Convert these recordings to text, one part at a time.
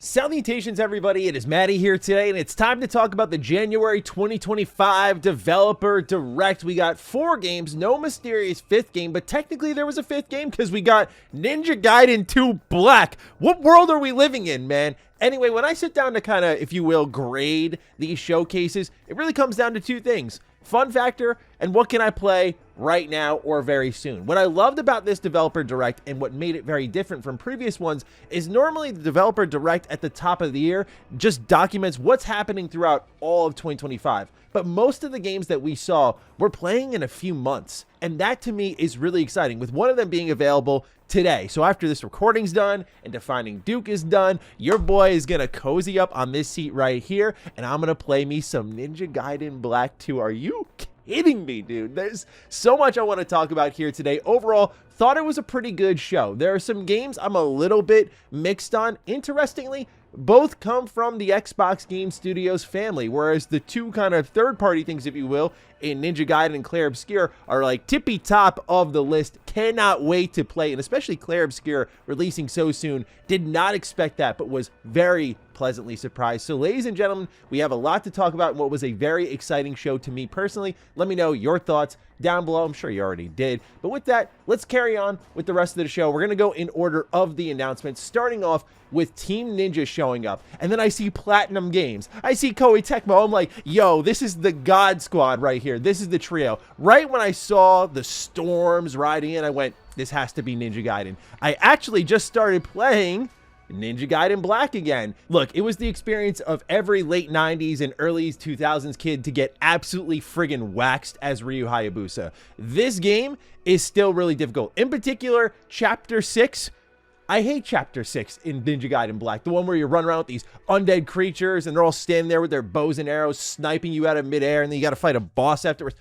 Salutations everybody, it is Matty here today, and it's time to talk about the January 2025 Developer Direct. We got 4 games, no mysterious 5th game, but technically there was a 5th game because we got Ninja Gaiden 2 Black. What world are we living in, man? Anyway, when I sit down to kind of, if you will, grade these showcases, it really comes down to 2 things. Fun factor, and what can I play right now or very soon. What I loved about this Developer Direct and what made it very different from previous ones is normally the Developer Direct at the top of the year just documents what's happening throughout all of 2025. But most of the games that we saw were playing in a few months. And that to me is really exciting, with one of them being available today. So after this recording's done and Defining Duke is done, your boy is gonna cozy up on this seat right here, and I'm gonna play me some Ninja Gaiden Black 2. Are you kidding me, dude? There's so much I want to talk about here today. Overall, thought it was a pretty good show. There are some games I'm a little bit mixed on. Interestingly, both come from the Xbox Game Studios family, whereas the 2 kind of third-party things, if you will, in Ninja Gaiden and Clair Obscur are like tippy top of the list. Cannot wait to play, and especially Clair Obscur releasing so soon. Did not expect that, but was very pleasantly surprised. So ladies and gentlemen, we have a lot to talk about in what was a very exciting show to me personally. Let me know your thoughts down below. I'm sure you already did, but with that, let's carry on with the rest of the show. We're gonna go in order of the announcements, starting off with Team Ninja showing up, and then I see Platinum Games, I see Koei Tecmo. I'm like, yo, this is the God Squad right here. This is the trio. Right when I saw the storms riding in, I went, this has to be Ninja Gaiden. I actually just started playing Ninja Gaiden Black again. Look, it was the experience of every late 90s and early 2000s kid to get absolutely friggin' waxed as Ryu Hayabusa. This game is still really difficult. In particular, Chapter 6. I hate Chapter 6 in Ninja Gaiden Black, the one where you run around with these undead creatures and they're all standing there with their bows and arrows sniping you out of midair, and then you gotta fight a boss afterwards.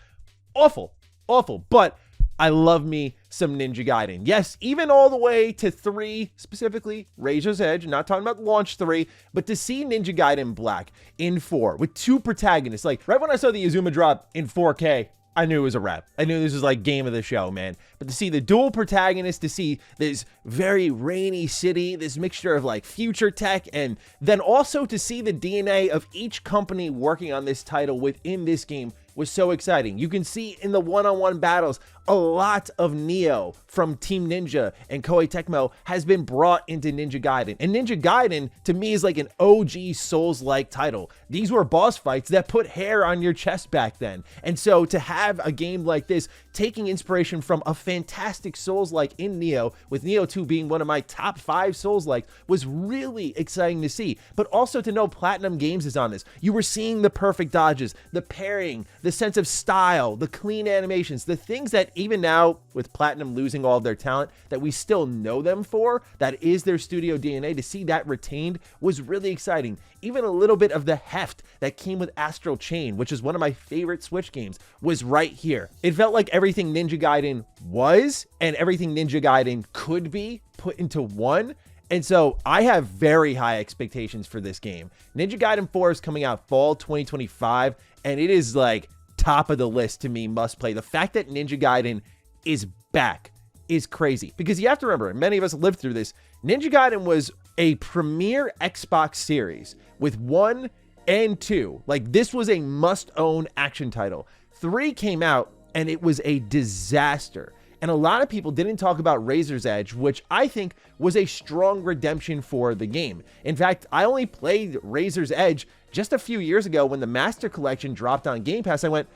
Awful, awful, but I love me some Ninja Gaiden. Yes, even all the way to 3, specifically Razor's Edge, not talking about launch 3, but to see Ninja Gaiden Black in 4 with 2 protagonists, like right when I saw the Izuma drop in 4K, I knew it was a wrap. I knew this was like game of the show, man. But to see the dual protagonists, to see this very rainy city, this mixture of like future tech, and then also to see the DNA of each company working on this title within this game was so exciting. You can see in the one-on-one battles, a lot of Neo from Team Ninja and Koei Tecmo has been brought into Ninja Gaiden. And Ninja Gaiden, to me, is like an OG Souls-like title. These were boss fights that put hair on your chest back then. And so to have a game like this, taking inspiration from a fantastic Souls-like in Neo, with Neo 2 being one of my top 5 Souls-like, was really exciting to see. But also to know Platinum Games is on this. You were seeing the perfect dodges, the parrying, the sense of style, the clean animations, the things that even now with Platinum losing all of their talent that we still know them for, that is their studio DNA, to see that retained was really exciting. Even a little bit of the heft that came with Astral Chain, which is one of my favorite Switch games, was right here. It felt like everything Ninja Gaiden was and everything Ninja Gaiden could be put into one. And so I have very high expectations for this game. Ninja Gaiden 4 is coming out fall 2025, and it is like top of the list to me, must play. The fact that Ninja Gaiden is back is crazy, because you have to remember, and many of us lived through this, Ninja Gaiden was a premier Xbox series with 1 and 2. Like, this was a must-own action title. 3 came out and it was a disaster. And a lot of people didn't talk about Razor's Edge, which I think was a strong redemption for the game. In fact, I only played Razor's Edge just a few years ago when the Master Collection dropped on Game Pass. I went,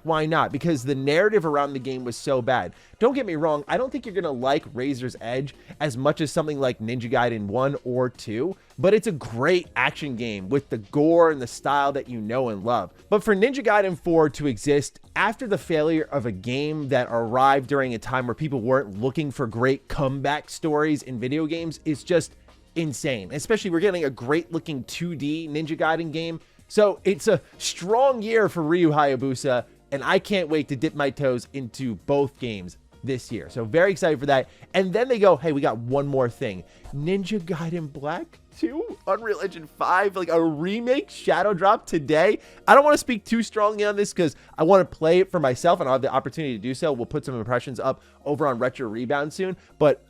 why not? Because the narrative around the game was so bad. Don't get me wrong, I don't think you're gonna like Razor's Edge as much as something like Ninja Gaiden 1 or 2, but it's a great action game with the gore and the style that you know and love. But for Ninja Gaiden 4 to exist after the failure of a game that arrived during a time where people weren't looking for great comeback stories in video games is just insane. Especially we're getting a great looking 2D Ninja Gaiden game. So it's a strong year for Ryu Hayabusa, and I can't wait to dip my toes into both games this year. So very excited for that. And then they go, hey, we got one more thing. Ninja Gaiden Black 2, Unreal Engine 5, like a remake shadow drop today. I don't want to speak too strongly on this because I want to play it for myself, and I'll have the opportunity to do so. We'll put some impressions up over on Retro Rebound soon. But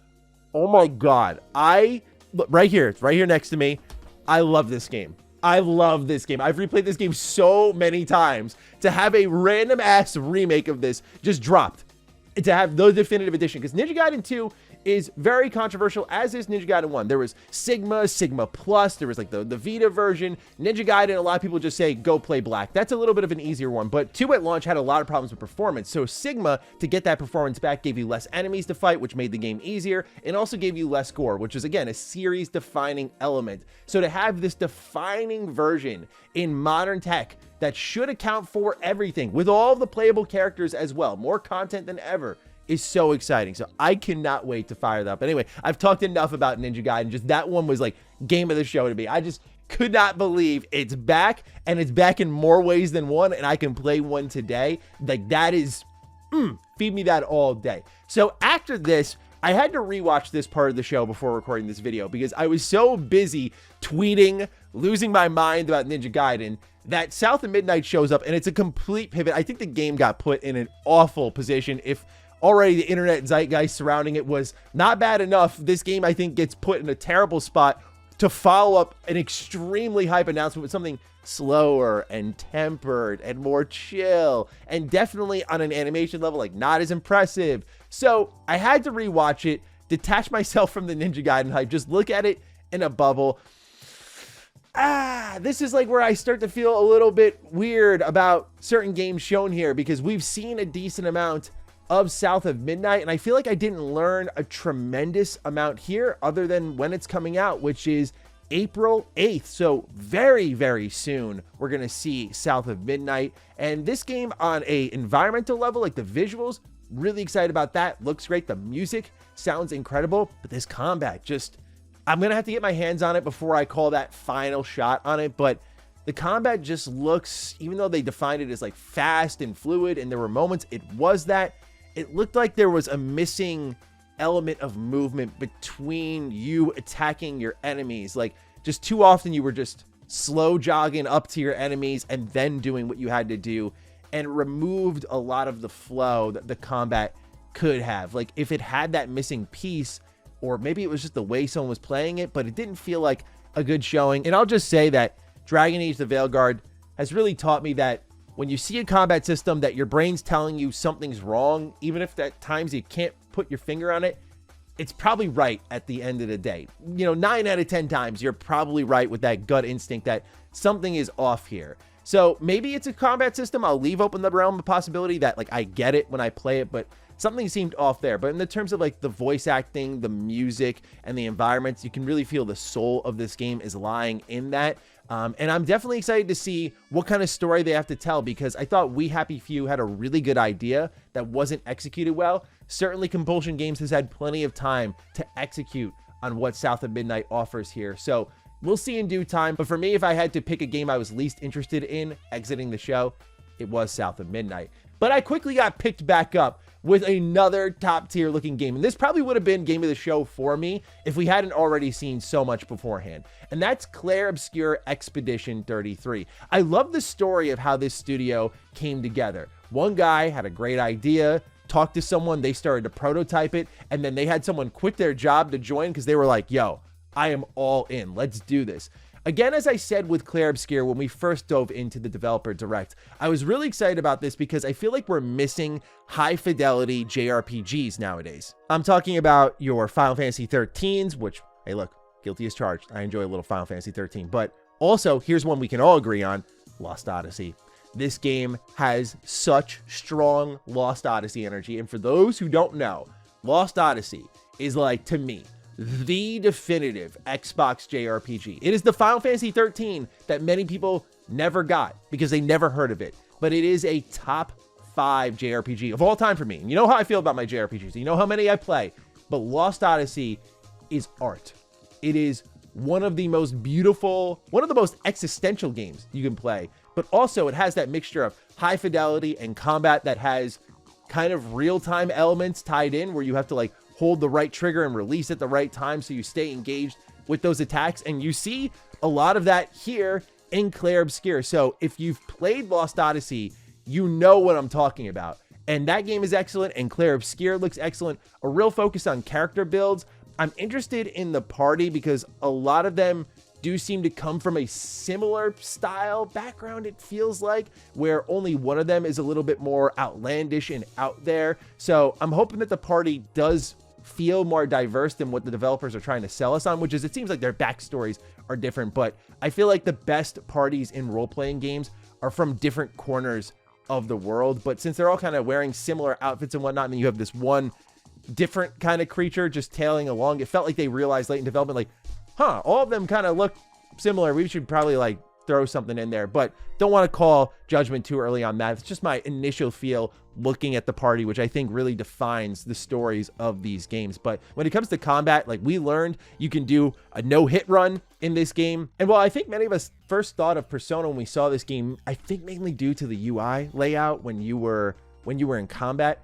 oh my God, right here, it's right here next to me. I love this game. I love this game. I've replayed this game so many times. To have a random ass remake of this just dropped. To have the definitive edition, because Ninja Gaiden 2 is very controversial, as is Ninja Gaiden 1. There was Sigma, Sigma Plus, there was like the Vita version. Ninja Gaiden, a lot of people just say, go play Black. That's a little bit of an easier one, but 2 at launch had a lot of problems with performance. So Sigma, to get that performance back, gave you less enemies to fight, which made the game easier, and also gave you less gore, which is, again, a series-defining element. So to have this defining version in modern tech that should account for everything, with all the playable characters as well, more content than ever, is so exciting. So I cannot wait to fire that up. Anyway, I've talked enough about Ninja Gaiden. Just that one was like game of the show to me. I just could not believe it's back, and it's back in more ways than one, and I can play one today. Like, that is, feed me that all day. So after this, I had to rewatch this part of the show before recording this video because I was so busy tweeting, losing my mind about Ninja Gaiden, that South of Midnight shows up, and it's a complete pivot. I think the game got put in an awful position. If already the internet zeitgeist surrounding it was not bad enough, this game, I think, gets put in a terrible spot to follow up an extremely hype announcement with something slower and tempered and more chill, and definitely on an animation level, like, not as impressive. So I had to rewatch it, detach myself from the Ninja Gaiden hype, just look at it in a bubble. This is like where I start to feel a little bit weird about certain games shown here, because we've seen a decent amount of South of Midnight, and I feel like I didn't learn a tremendous amount here other than when it's coming out, which is April 8th. So very, very soon we're gonna see South of Midnight. And this game, on a environmental level, like the visuals, really excited about that. Looks great. The music sounds incredible, but this combat, just, I'm gonna have to get my hands on it before I call that final shot on it. But the combat just looks, even though they defined it as like fast and fluid, and there were moments it was that, it looked like there was a missing element of movement between you attacking your enemies. Like, just too often you were just slow jogging up to your enemies and then doing what you had to do, and removed a lot of the flow that the combat could have. Like, if it had that missing piece, or maybe it was just the way someone was playing it, but it didn't feel like a good showing. And I'll just say that Dragon Age the Veilguard has really taught me that when you see a combat system that your brain's telling you something's wrong, even if at times you can't put your finger on it, it's probably right at the end of the day. You know, 9 out of 10 times, you're probably right with that gut instinct that something is off here. So maybe it's a combat system. I'll leave open the realm of possibility that, like, I get it when I play it, but something seemed off there. But in the terms of like the voice acting, the music, and the environments, you can really feel the soul of this game is lying in that. And I'm definitely excited to see what kind of story they have to tell, because I thought We Happy Few had a really good idea that wasn't executed well. Certainly Compulsion Games has had plenty of time to execute on what South of Midnight offers here. So we'll see in due time. But for me, if I had to pick a game I was least interested in exiting the show, it was South of Midnight. But I quickly got picked back up with another top tier looking game. And this probably would have been game of the show for me if we hadn't already seen so much beforehand. And that's Clair Obscur Expedition 33. I love the story of how this studio came together. One guy had a great idea, talked to someone, they started to prototype it, and then they had someone quit their job to join because they were like, yo, I am all in, let's do this. Again, as I said with Clair Obscur when we first dove into the developer direct, I was really excited about this because I feel like we're missing high fidelity JRPGs nowadays. I'm talking about your Final Fantasy 13s, which, hey look, guilty as charged. I enjoy a little Final Fantasy 13, but also here's one we can all agree on, Lost Odyssey. This game has such strong Lost Odyssey energy. And for those who don't know, Lost Odyssey is, like, to me, the definitive Xbox JRPG. It is the Final Fantasy 13 that many people never got because they never heard of it. But it is a top 5 JRPG of all time for me. And you know how I feel about my JRPGs. You know how many I play. But Lost Odyssey is art. It is one of the most beautiful, one of the most existential games you can play. But also it has that mixture of high fidelity and combat that has kind of real-time elements tied in where you have to, like, hold the right trigger and release at the right time so you stay engaged with those attacks. And you see a lot of that here in Clair Obscur. So if you've played Lost Odyssey, you know what I'm talking about. And that game is excellent, and Clair Obscur looks excellent. A real focus on character builds. I'm interested in the party because a lot of them do seem to come from a similar style background, it feels like, where only one of them is a little bit more outlandish and out there. So I'm hoping that the party does feel more diverse than what the developers are trying to sell us on, which is, it seems like their backstories are different, but I feel like the best parties in role-playing games are from different corners of the world. But since they're all kind of wearing similar outfits and whatnot, and then you have this one different kind of creature just tailing along, it felt like they realized late in development, like, all of them kind of look similar. We should probably like throw something in there, but don't want to call judgment too early on that. It's just my initial feel looking at the party, which I think really defines the stories of these games. But when it comes to combat, like, we learned you can do a no-hit run in this game. And while I think many of us first thought of Persona when we saw this game, I think mainly due to the UI layout when you were in combat,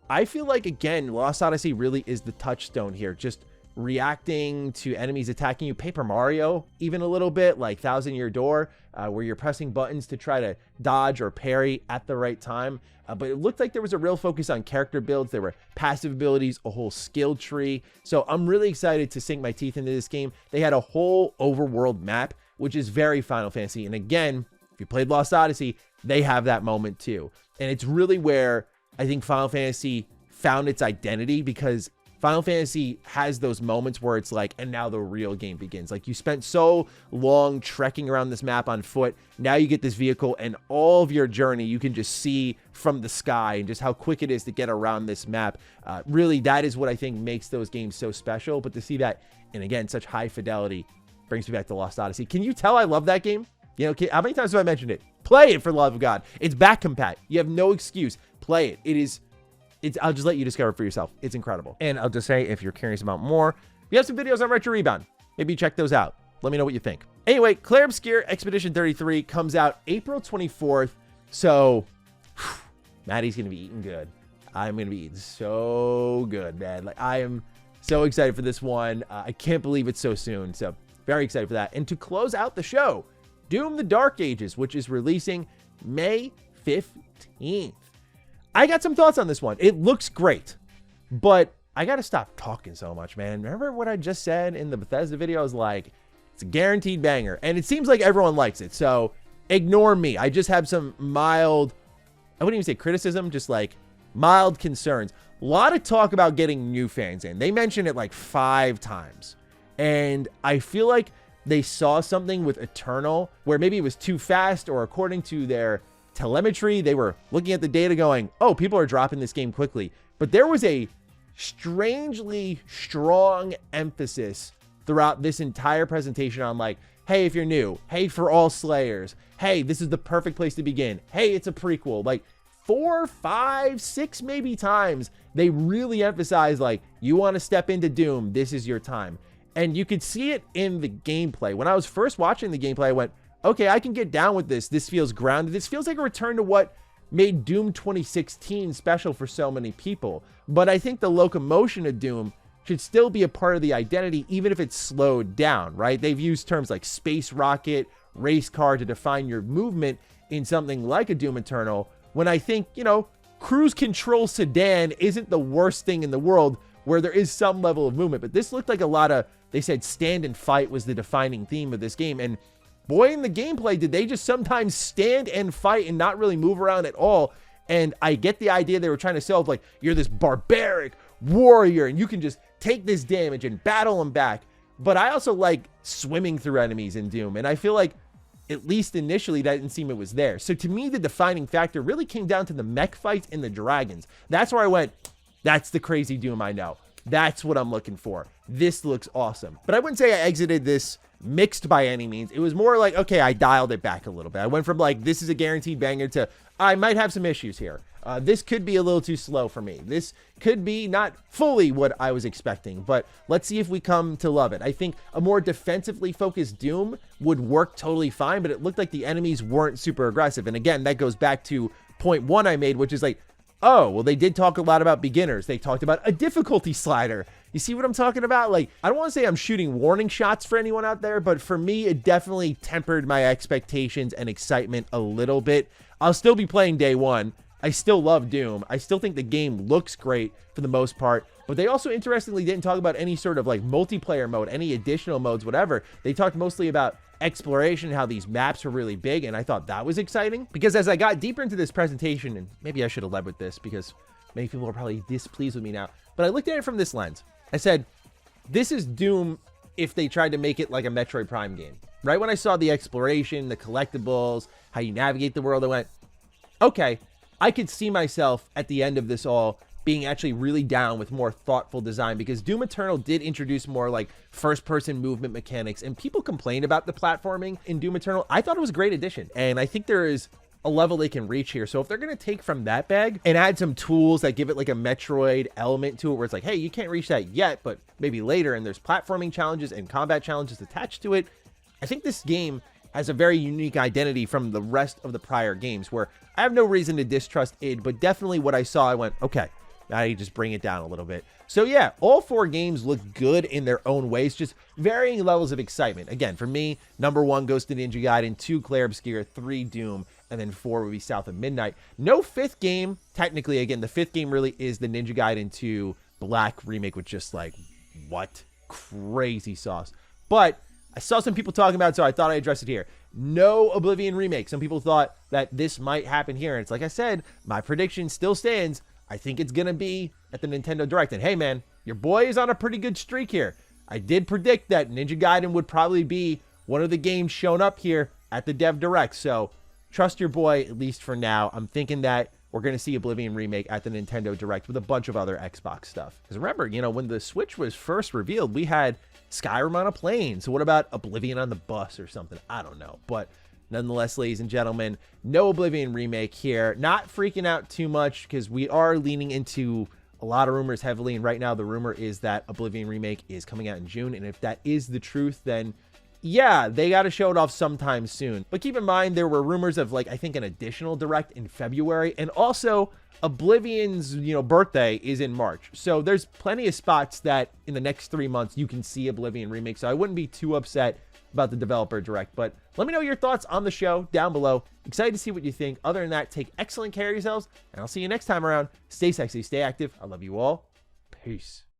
I feel like, again, Lost Odyssey really is the touchstone here. Just reacting to enemies attacking you. Paper Mario, even a little bit, like Thousand Year Door, where you're pressing buttons to try to dodge or parry at the right time. But it looked like there was a real focus on character builds. There were passive abilities, a whole skill tree. So I'm really excited to sink my teeth into this game. They had a whole overworld map, which is very Final Fantasy. And again, if you played Lost Odyssey, they have that moment too. And it's really where I think Final Fantasy found its identity, because Final Fantasy has those moments where it's like, and now the real game begins. Like, you spent so long trekking around this map on foot. Now you get this vehicle, and all of your journey you can just see from the sky, and just how quick it is to get around this map. Really, that is what I think makes those games so special. But to see that, and again, such high fidelity, brings me back to Lost Odyssey. Can you tell I love that game? You know, how many times have I mentioned it? Play it, for the love of God. It's back compat. You have no excuse. Play it. I'll just let you discover for yourself. It's incredible. And I'll just say, if you're curious about more, we have some videos on Retro Rebound. Maybe check those out. Let me know what you think. Anyway, Clair Obscur Expedition 33 comes out April 24th. So, Maddie's going to be eating good. I'm going to be eating so good, man. Like, I am so excited for this one. I can't believe it's so soon. So, very excited for that. And to close out the show, Doom the Dark Ages, which is releasing May 15th. I got some thoughts on this one. It looks great, but I got to stop talking so much, man. Remember what I just said in the Bethesda video? I was like, it's a guaranteed banger, and it seems like everyone likes it, so ignore me. I just have some mild, I wouldn't even say criticism, just like mild concerns. A lot of talk about getting new fans in. They mentioned it like 5 times, and I feel like they saw something with Eternal where maybe it was too fast, or according to their telemetry, they were looking at the data going, oh, people are dropping this game quickly. But there was a strangely strong emphasis throughout this entire presentation on, like, hey, if you're new, hey, for all Slayers, hey, this is the perfect place to begin, hey, it's a prequel. Like 4, 5, 6 maybe times they really emphasize, like, you want to step into Doom, this is your time. And you could see it in the gameplay. When I was first watching the gameplay, I went, okay, I can get down with this. This feels grounded. This feels like a return to what made Doom 2016 special for so many people. But I think the locomotion of Doom should still be a part of the identity, even if it's slowed down, right? They've used terms like space rocket, race car to define your movement in something like a Doom Eternal, when I think, you know, cruise control sedan isn't the worst thing in the world, where there is some level of movement. But this looked like a lot of, they said stand and fight was the defining theme of this game. And boy, in the gameplay, did they just sometimes stand and fight and not really move around at all. And I get the idea they were trying to sell, like, you're this barbaric warrior and you can just take this damage and battle them back. But I also like swimming through enemies in Doom. And I feel like, at least initially, that didn't seem it was there. So to me, the defining factor really came down to the mech fights and the dragons. That's where I went, that's the crazy Doom I know. That's what I'm looking for. This looks awesome. But I wouldn't say I exited this mixed by any means. It was more like, okay, I dialed it back a little bit. I went from like, this is a guaranteed banger to, I might have some issues here. This could be a little too slow for me. This could be not fully what I was expecting, but let's see if we come to love it. I think a more defensively focused Doom would work totally fine, but it looked like the enemies weren't super aggressive. And again, that goes back to point 1 I made, which is like, oh, well, they did talk a lot about beginners. They talked about a difficulty slider. You see what I'm talking about? Like, I don't want to say I'm shooting warning shots for anyone out there, but for me, it definitely tempered my expectations and excitement a little bit. I'll still be playing day 1. I still love Doom. I still think the game looks great for the most part, but they also interestingly didn't talk about any sort of like multiplayer mode, any additional modes, whatever. They talked mostly about exploration, how these maps are really big, and I thought that was exciting because as I got deeper into this presentation, and maybe I should have led with this because many people are probably displeased with me now, but I looked at it from this lens. I said, this is Doom if they tried to make it like a Metroid Prime game. Right when I saw the exploration, the collectibles, how you navigate the world, I went, okay, I could see myself at the end of this all being actually really down with more thoughtful design, because Doom Eternal did introduce more like first-person movement mechanics, and people complained about the platforming in Doom Eternal. I thought it was a great addition, and I think there is a level they can reach here. So if they're going to take from that bag and add some tools that give it like a Metroid element to it, where it's like, hey, you can't reach that yet, but maybe later, and there's platforming challenges and combat challenges attached to it, I think this game has a very unique identity from the rest of the prior games, where I have no reason to distrust id, but definitely what I saw, I went, okay, now you just bring it down a little bit. So yeah, all 4 games look good in their own ways, just varying levels of excitement. Again, for me, number 1 goes to Ninja Gaiden, 2 Clair Obscur, 3 Doom, and then 4 would be South of Midnight. No 5th game, technically. Again, the 5th game really is the Ninja Gaiden 2 Black remake, which just like, what? Crazy sauce. But I saw some people talking about it, so I thought I'd address it here. No Oblivion remake. Some people thought that this might happen here, and it's like I said, my prediction still stands. I think it's going to be at the Nintendo Direct. And hey, man, your boy is on a pretty good streak here. I did predict that Ninja Gaiden would probably be one of the games shown up here at the Dev Direct. So trust your boy, at least for now. I'm thinking that we're going to see Oblivion remake at the Nintendo Direct with a bunch of other Xbox stuff. Because remember, you know, when the Switch was first revealed, we had Skyrim on a plane. So what about Oblivion on the bus or something? I don't know. But nonetheless, ladies and gentlemen, no Oblivion remake here. Not freaking out too much because we are leaning into a lot of rumors heavily. And right now the rumor is that Oblivion remake is coming out in June. And if that is the truth, then yeah, they got to show it off sometime soon. But keep in mind, there were rumors of like, I think an additional Direct in February. And also Oblivion's, you know, birthday is in March. So there's plenty of spots that in the next 3 months you can see Oblivion remake. So I wouldn't be too upset about the developer direct, but let me know your thoughts on the show down below. Excited to see what you think. Other than that, take excellent care of yourselves, and I'll see you next time around. Stay sexy, stay active. I love you all. Peace.